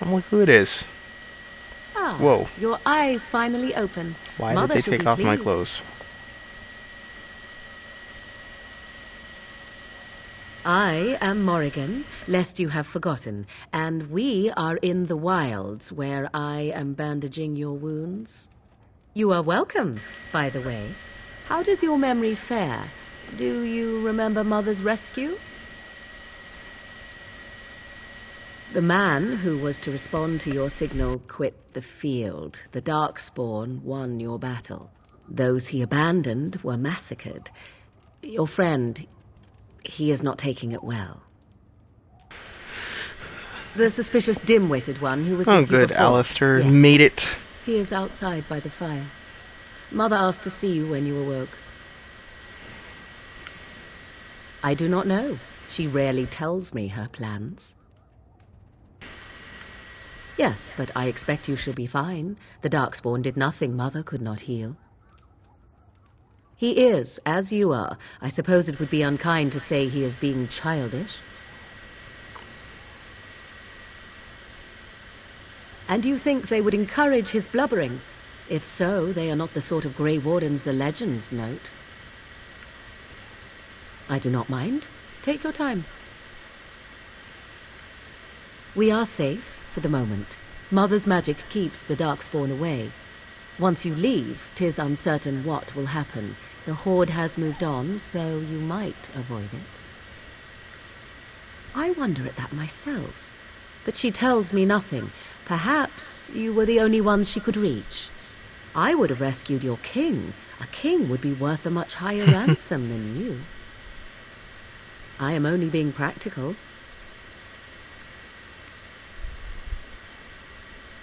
Look who it is. Ah, Whoa. your eyes finally open. Why Mother did they should take be off my pleased. clothes? I am Morrigan, lest you have forgotten, and we are in the wilds where I am bandaging your wounds. You are welcome, by the way. How does your memory fare? Do you remember Mother's rescue? The man who was to respond to your signal quit the field. The Darkspawn won your battle. Those he abandoned were massacred. Your friend, he is not taking it well. The suspicious dim-witted one who was Oh, with you good. before. Alistair Yes. made it. He is outside by the fire. Mother asked to see you when you awoke. I do not know. She rarely tells me her plans. Yes, but I expect you shall be fine. The Darkspawn did nothing Mother could not heal. He is, as you are. I suppose it would be unkind to say he is being childish. And you think they would encourage his blubbering? If so, they are not the sort of Grey Wardens the legends note. I do not mind. Take your time. We are safe, for the moment. Mother's magic keeps the Darkspawn away. Once you leave, 'tis uncertain what will happen. The Horde has moved on, so you might avoid it. I wonder at that myself. But she tells me nothing. Perhaps you were the only ones she could reach. I would have rescued your king. A king would be worth a much higher ransom than you. I am only being practical.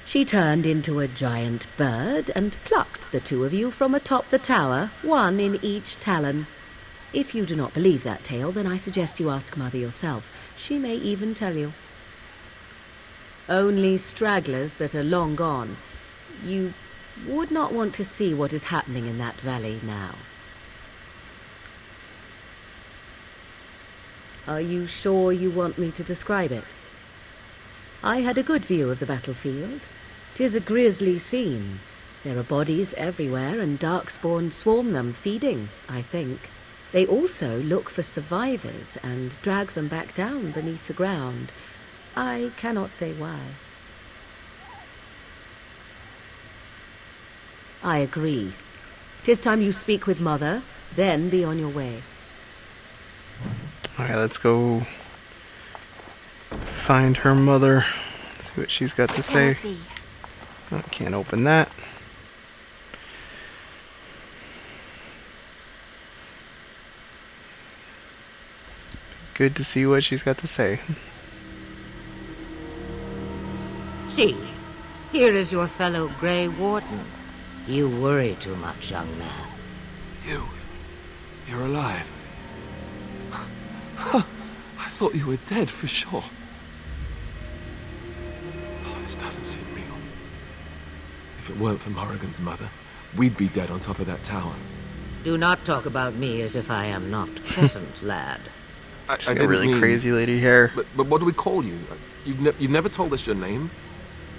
She turned into a giant bird and plucked the two of you from atop the tower, one in each talon. If you do not believe that tale, then I suggest you ask Mother yourself. She may even tell you. Only stragglers that are long gone. You would not want to see what is happening in that valley now. Are you sure you want me to describe it? I had a good view of the battlefield. 'Tis a grisly scene. There are bodies everywhere, and Darkspawn swarm them, feeding, I think. They also look for survivors and drag them back down beneath the ground. I cannot say why. I agree. 'Tis time you speak with Mother, then be on your way. Alright, let's go find her mother. See what she's got to say. I can't open that. Good to see what she's got to say. See, here is your fellow Grey Warden. You worry too much, young man. You're alive. I thought you were dead for sure. Oh, this doesn't seem real. If it weren't for Morrigan's mother, we'd be dead on top of that tower. Do not talk about me as if I am not present, lad. She's got really crazy lady hair. But what do we call you? You've never told us your name?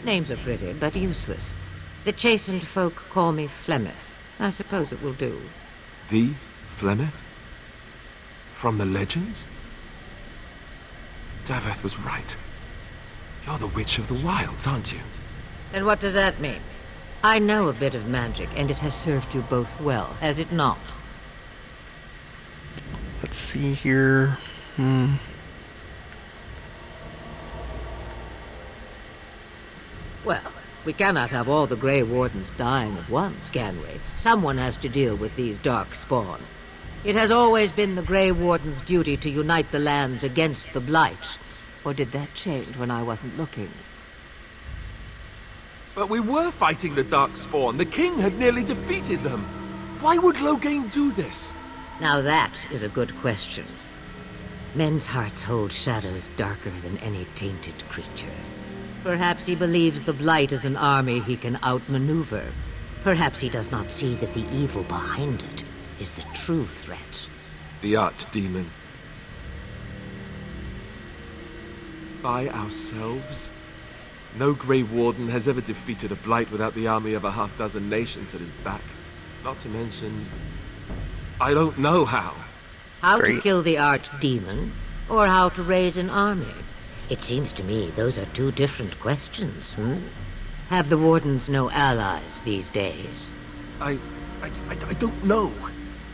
Names are pretty, but useless. The chastened folk call me Flemeth. I suppose it will do. The Flemeth? From the legends? Daveth was right. You're the Witch of the Wilds, aren't you? And what does that mean? I know a bit of magic, and it has served you both well, has it not? Let's see here. Well, we cannot have all the Grey Wardens dying at once, can we? Someone has to deal with these Darkspawn. It has always been the Grey Warden's duty to unite the lands against the Blights. Or did that change when I wasn't looking? But we were fighting the Darkspawn. The king had nearly defeated them. Why would Loghain do this? Now that is a good question. Men's hearts hold shadows darker than any tainted creature. Perhaps he believes the Blight is an army he can outmaneuver. Perhaps he does not see that the evil behind it is the true threat. The Archdemon. By ourselves? No Grey Warden has ever defeated a blight without the army of a half-dozen nations at his back. Not to mention, I don't know how. How to Great. kill the archdemon, or how to raise an army? It seems to me those are two different questions, Have the Wardens no allies these days? I don't know.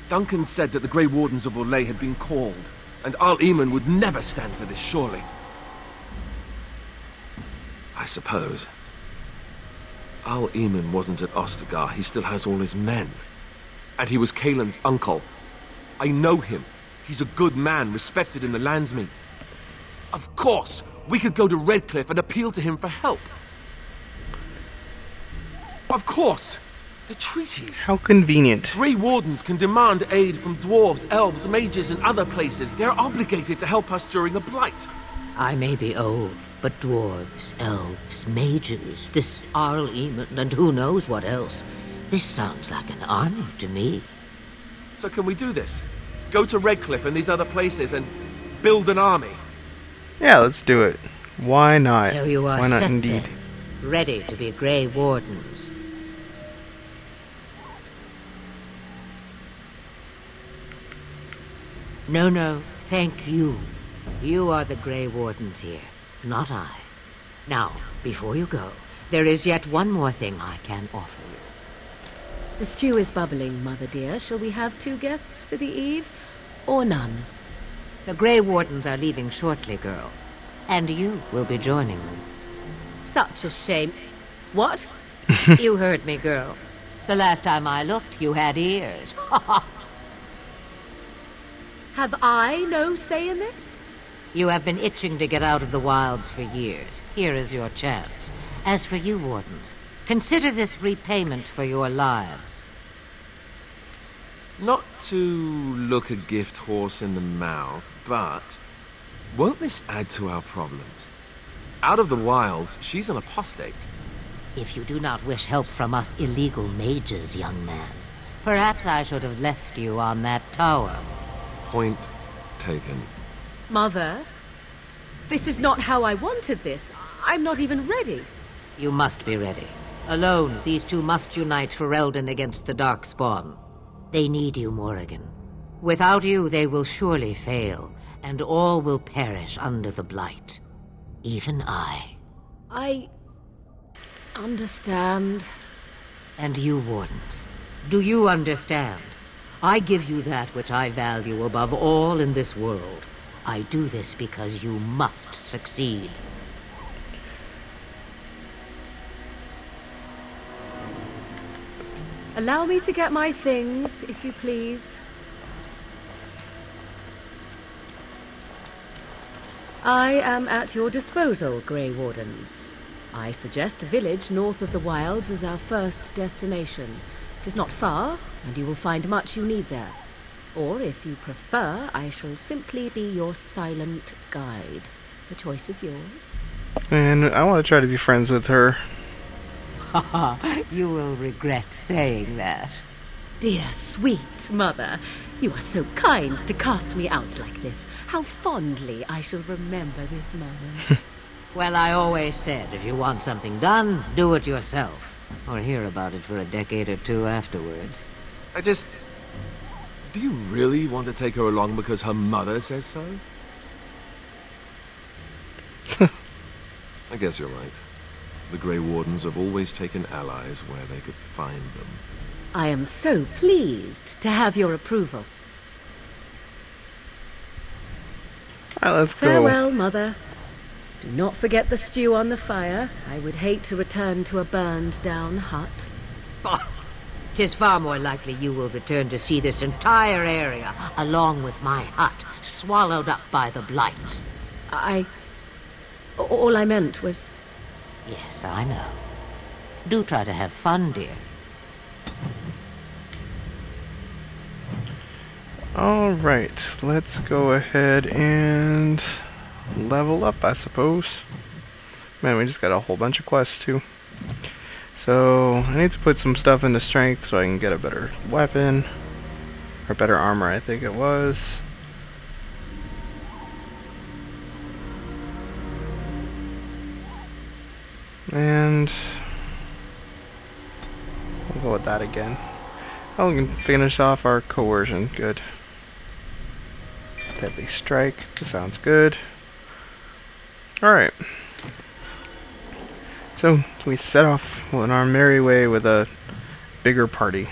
Duncan said that the Grey Wardens of Orlais had been called, and Al Eamon would never stand for this, surely. I suppose. Al Eamon wasn't at Ostagar. He still has all his men. And he was Kaelin's uncle. I know him. He's a good man, respected in the Landsmeet. Of course, we could go to Redcliffe and appeal to him for help. Of course, the treaties. How convenient. Grey Wardens can demand aid from dwarves, elves, mages, and other places. They're obligated to help us during a blight. I may be old, but dwarves, elves, mages, this Arl Eamon, and who knows what else. This sounds like an army to me. So can we do this? Go to Redcliffe and these other places and build an army? Yeah, let's do it. Why not? So you are Why not set indeed? then, ready to be Grey Wardens. No, thank you. You are the Grey Wardens here, not I. Now, before you go, there is yet one more thing I can offer you. The stew is bubbling, Mother dear. Shall we have 2 guests for the eve, or none? The Grey Wardens are leaving shortly, girl. And you will be joining them. Such a shame. What? You heard me, girl. The last time I looked, you had ears. Have I no say in this? You have been itching to get out of the wilds for years. Here is your chance. As for you, Wardens, consider this repayment for your lives. Not to look a gift horse in the mouth, but won't this add to our problems? Out of the wilds, she's an apostate. If you do not wish help from us illegal mages, young man, perhaps I should have left you on that tower. Point taken. Mother, this is not how I wanted this. I'm not even ready. You must be ready. Alone, these two must unite for Eldon against the Darkspawn. They need you, Morrigan. Without you, they will surely fail, and all will perish under the Blight. Even I. I understand. And you, Wardens, do you understand? I give you that which I value above all in this world. I do this because you must succeed. Allow me to get my things, if you please. I am at your disposal, Grey Wardens. I suggest a village north of the wilds as our first destination. It is not far, and you will find much you need there. Or, if you prefer, I shall simply be your silent guide. The choice is yours. And I want to try to be friends with her. You will regret saying that. Dear, sweet mother, you are so kind to cast me out like this. How fondly I shall remember this moment. Well, I always said, if you want something done, do it yourself. Or hear about it for a decade or two afterwards. Do you really want to take her along because her mother says so? I guess you're right. The Grey Wardens have always taken allies where they could find them. I am so pleased to have your approval. Alright, let's go. Farewell, Mother. Do not forget the stew on the fire. I would hate to return to a burned-down hut. Tis far more likely you will return to see this entire area, along with my hut, swallowed up by the Blight. All I meant was... Yes, I know. Do try to have fun, dear. Alright, let's go ahead and level up, I suppose. Man, we just got a whole bunch of quests, too. So, I need to put some stuff into strength so I can get a better weapon. Or better armor, I think it was. And we'll go with that again. Oh, we can finish off our coercion. Good. Deadly strike. That sounds good. Alright. So we set off on our merry way with a bigger party.